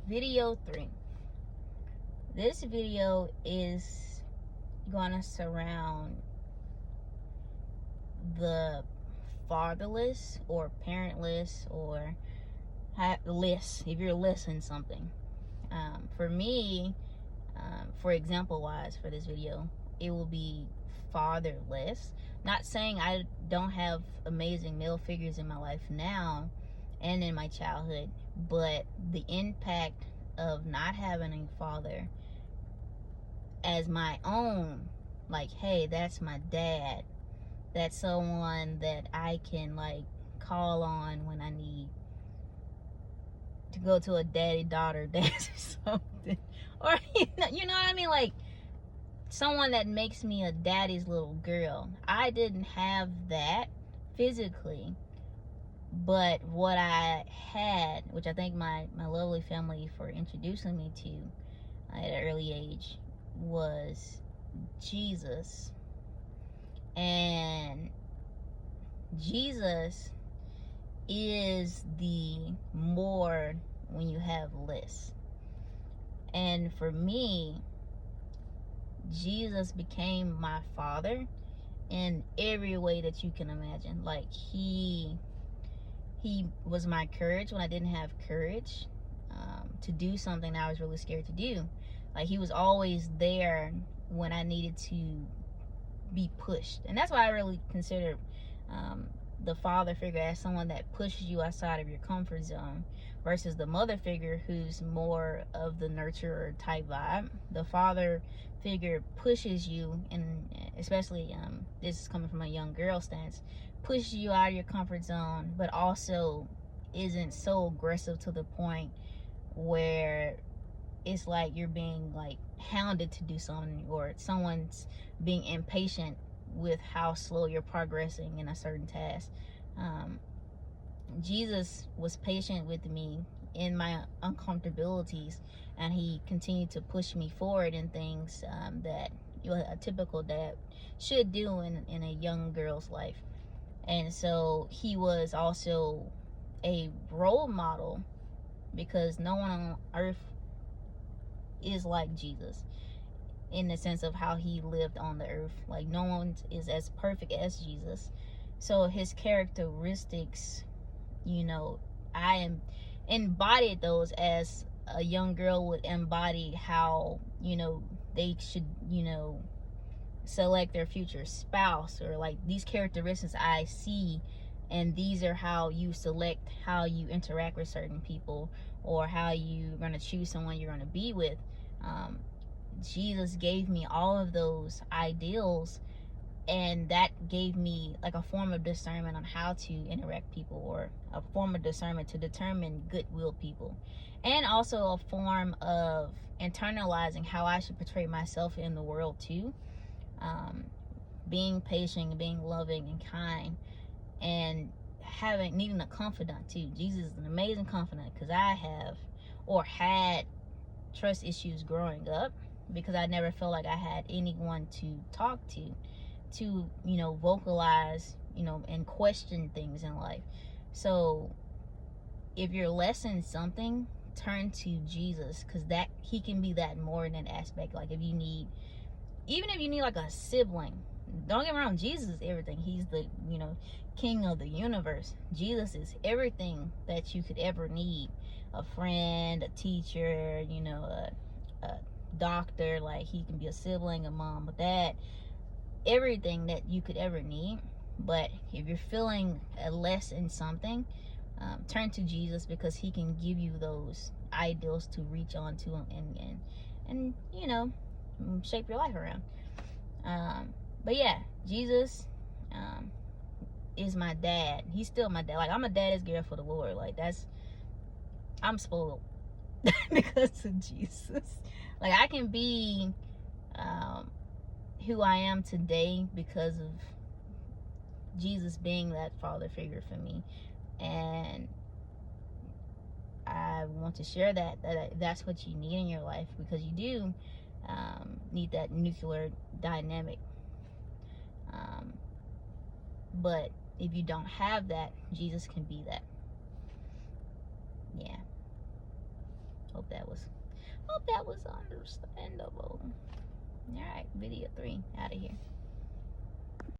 Video 3. This video is gonna surround the fatherless or parentless or less, if you're less in something. For me, for example wise, for this video, it will be fatherless. Not saying I don't have amazing male figures in my life now and in my childhood, but the impact of not having a father as my own, like, hey, that's my dad, that's someone that I can like call on when I need to go to a daddy-daughter dance or something, or you know what I mean, like someone that makes me a daddy's little girl. I didn't have that physically, but what I had, which I thank my lovely family for introducing me to at an early age, was Jesus. And Jesus is the more when you have less. And for me, Jesus became my father in every way that you can imagine. Like he was my courage when I didn't have courage to do something that I was really scared to do. Like he was always there when I needed to be pushed. And that's why I really consider the father figure as someone that pushes you outside of your comfort zone, versus the mother figure who's more of the nurturer type vibe. The father figure pushes you, and especially this is coming from a young girl stance, pushes you out of your comfort zone, but also isn't so aggressive to the point where it's like you're being like hounded to do something, or someone's being impatient with how slow you're progressing in a certain task. Jesus was patient with me in my uncomfortabilities, and he continued to push me forward in things that a typical dad should do in a young girl's life. And so he was also a role model, because no one on earth is like Jesus in the sense of how he lived on the earth. Like no one is as perfect as Jesus. So his characteristics, I embodied those as a young girl would embody how, they should, select their future spouse, or like these characteristics I see, and these are how you select how you interact with certain people, or how you're going to choose someone you're going to be with. Jesus gave me all of those ideals, and that gave me like a form of discernment on how to interact people, or a form of discernment to determine goodwill people, and also a form of internalizing how I should portray myself in the world too. Being patient, being loving and kind, and needing a confidant too. Jesus is an amazing confidant, because I have or had trust issues growing up, because I never felt like I had anyone to talk to vocalize, and question things in life. So if you're less in something, turn to Jesus, because that he can be that more in an aspect. Like even if you need like a sibling, don't get me wrong, Jesus is everything. He's the king of the universe. Jesus is everything that you could ever need: a friend, a teacher, a doctor. Like he can be a sibling, a mom, a dad, everything that you could ever need. But if you're feeling less in something, turn to Jesus, because he can give you those ideals to reach on to, and shape your life around. But yeah, Jesus is my dad. He's still my dad. Like I'm a daddy's girl for the Lord. Like I'm spoiled because of Jesus. Like I can be who I am today because of Jesus being that father figure for me. And I want to share that's what you need in your life, because you do need that nuclear dynamic. But if you don't have that, Jesus can be that. Yeah. Hope that was understandable. All right, video 3 out of here.